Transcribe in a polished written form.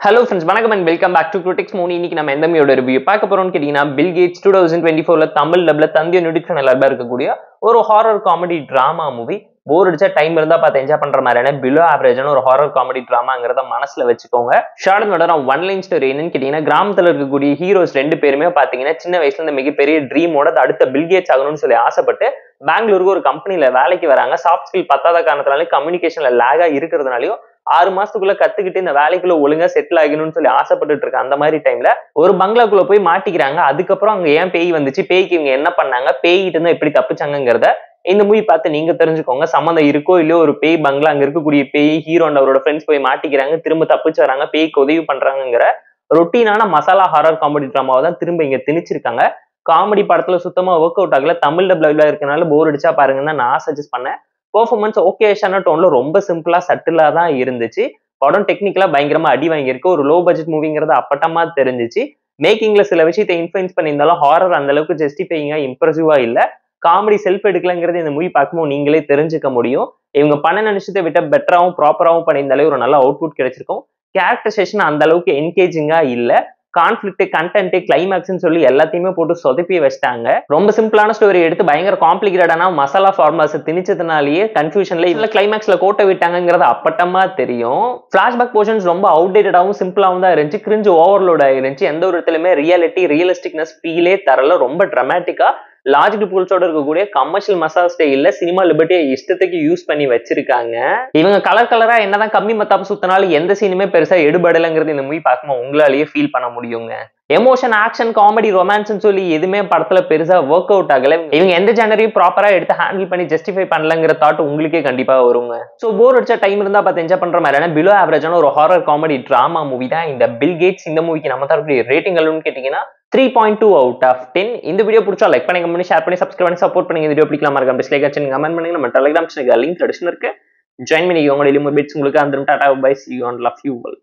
Hello friends, வணக்கம் and welcome back to Critics Movie. இன்னைக்கு நம்ம எந்த மூவியோட ரிவ்யூ பார்க்க போறோம்னு கேட்டீங்கன்னா பில் கேட்ஸ் 2024ல தமிழ் டப்ல தந்திய நொடிட் சேனல்ல இருக்கக்கூடிய ஒரு ஹாரர் காமெடி டிராமா மூவி. போர் அடிச்சா டைம் இருந்தா பார்த்து என்ஜாய் பண்ற மாதிரியான பிலோ ஆவரேஜான ஒரு ஹாரர் காமெடி டிராமாங்கிறத மனசுல வச்சுக்கோங்க. ஷார்டனோட ஒன் லைன் ஸ்டோரி என்னன்னு கேட்டீங்கன்னா, கிராமத்துல இருக்கக்கூடிய ஹீரோஸ் ரெண்டு பேருமே பாத்தீங்கன்னா சின்ன வயசுல இந்த மிகப்பெரிய ட்ரீமோட அடுத்த பில் கேட்ஸ் ஆகணும்னு சொல்லி ஆசைப்பட்டு பெங்களூருக்கு ஒரு கம்பெனில வேலைக்கு வராங்க. சாஃப்ட் ஸ்கில் பத்தாத காரணத்தினாலே கம்யூனிகேஷன்ல லேகா இருக்கிறதுனாலயும் 6 மாசத்துக்குள்ள கத்துக்கிட்டு இந்த வேலைக்குள்ள ஒழுங்கா செட்டில் ஆகணும்னு சொல்லி ஆசைப்பட்டு இருக்க அந்த மாதிரி டைம்ல ஒரு பங்களாக்குள்ள போய் மாட்டிக்கிறாங்க. அதுக்கப்புறம் அங்க ஏன் பேய் வந்துச்சு, பேய்க்கு இவங்க என்ன பண்ணாங்க, பேய்கிட்டு இருந்தா எப்படி தப்பிச்சாங்கிறத இந்த மூவி பார்த்து நீங்க தெரிஞ்சுக்கோங்க. சம்மந்தம் இருக்கோ இல்லையோ ஒரு பேய் பங்களா, அங்க இருக்கக்கூடிய பேய் ஹீரோ அண்ட் அவரோட ஃப்ரெண்ட்ஸ் போய் மாட்டிக்கிறாங்க, திரும்ப தப்பிச்சு வராங்க, பேய்க்கு உதவி பண்றாங்கிற ரொட்டீனான மசாலா ஹாரர் காமெடி டிராமாவை தான் திரும்ப இங்க திணிச்சிருக்காங்க. காமெடி படத்துல சுத்தமா ஒர்க் அவுட் ஆகல. தமிழ் டப்ல இருக்கனால போர் அடிச்சா பாருங்கன்னா நான் சஜஸ்ட் பண்ணேன். பெர்ஃபார்மன்ஸ் ஓகேஷான டோன்ல ரொம்ப சிம்பிளா சட்டிலா தான் இருந்துச்சு. படம் டெக்னிக்கலா பயங்கரமா அடி வாங்கியிருக்கு. ஒரு லோ பட்ஜெட் மூவிங்கிறது அப்பட்டமா தெரிஞ்சிச்சு. மேக்கிங்ல சில விஷயத்தை இன்ஃபுளுன்ஸ் பண்ணியிருந்தாலும் ஹாரர் அந்த அளவுக்கு ஜஸ்டிஃபைங்கா இம்ப்ரெசிவா இல்ல. காமெடி செல்ஃப் எடுக்கலங்கிறது இந்த மூவி பார்க்கும்போது நீங்களே தெரிஞ்சுக்க முடியும். இவங்க பண்ண நினைச்சதை விட பெட்டராகவும் ப்ராப்பராகவும் பண்ணியிருந்தாலே ஒரு நல்ல அவுட்புட் கிடைச்சிருக்கும். கேரக்டரைசேஷன் அந்த அளவுக்கு என்கேஜிங்கா இல்ல. கான்ஃபிளிக்ட், கண்டென்ட், கிளைமேக்ஸ்னு சொல்லி எல்லாத்தையுமே போட்டு சொதப்பி வச்சிட்டாங்க. ரொம்ப சிம்பிளான ஸ்டோரி எடுத்து பயங்கர காம்ப்ளிகேட்டடான மசாலா ஃபார்முலாஸ் திணிச்சதுனாலேயே கன்ஃபியூஷன்ல இதுல கிளைமேக்ஸ்ல கோட்டை விட்டாங்கிறது அப்பட்டமா தெரியும். பிளாஷ்பேக் போர்ஷன்ஸ் ரொம்ப அவுடேட்டடாகவும் சிம்பிளாகவும் தான் இருந்துச்சு. கிரிஞ்சு ஓவர்லோட் ஆயிருந்துச்சு. எந்த ஒரு இடத்துலயுமே ரியலிஸ்டிக்னஸ் ஃபீலே தரல. ரொம்ப டிராமட்டிக்கா லாஜிக் பூல்ஸோட இருக்கக்கூடிய கமர்ஷியல் மசாலா ஸ்டைல்ல சினிமா லிபர்ட்டியை இஷ்டத்துக்கு யூஸ் பண்ணி வச்சிருக்காங்க. இவங்க கலரா என்னதான் கம்மி மத்தாப்பு சுத்தினாலும் எந்த சீனுமே பெருசா எடுபடலைங்கிறது இந்த மூவி பார்க்கும்போது உங்களாலேயே ஃபீல் பண்ண முடியுங்க. எமோஷன், ஆக்ஷன், காமெடி, ரொமான்ஸ் சொல்லி எதுவுமே படத்துல பெருசா ஒர்க் அவுட் ஆகல. இவங்க எந்த ஜெனரையும் ப்ராப்பரா எடுத்து ஹேண்டில் பண்ணி ஜஸ்டிஃபை பண்ணலங்கிற தாட் உங்களுக்கே கண்டிப்பா வருங்க. சோ போர் அடிச்சா டைம் இருந்தா பார்த்து என்ஜாய் பண்ற மாதிரியான பிலோ ஆவரேஜான ஒரு ஹாரர் காமெடி டிராமா மூவி தான் இந்த பில் கேட்ஸ். இந்த மூவிக்கு நம்ம தரக்கூடிய ரேட்டிங் எவ்வளவுன்னு கேட்டீங்கன்னா 3.2 out of 10. இந்த வீடியோ பிடிச்சா லைக் பண்ணி, கமெண்ட் பண்ணி, ஷேர் பண்ணி, சப்ஸ்கிரைப் பண்ணி சப்போர்ட் பண்ணுங்க. இந்த வீடியோ பிடிக்கலாம் மறக்காம டிஸ்லைக் ஆச்சு கமெண்ட் பண்ணுங்க. நம்ம டெலிகிராம் சேனல் லிங்க் டிஸ்கிரிப்ஷன்ல இருக்கு. ஜாயின் பண்ணி உங்க டெய்லி மூவி பிட்ஸ் உங்களுக்கு அந்த tata bye, see you and love you all.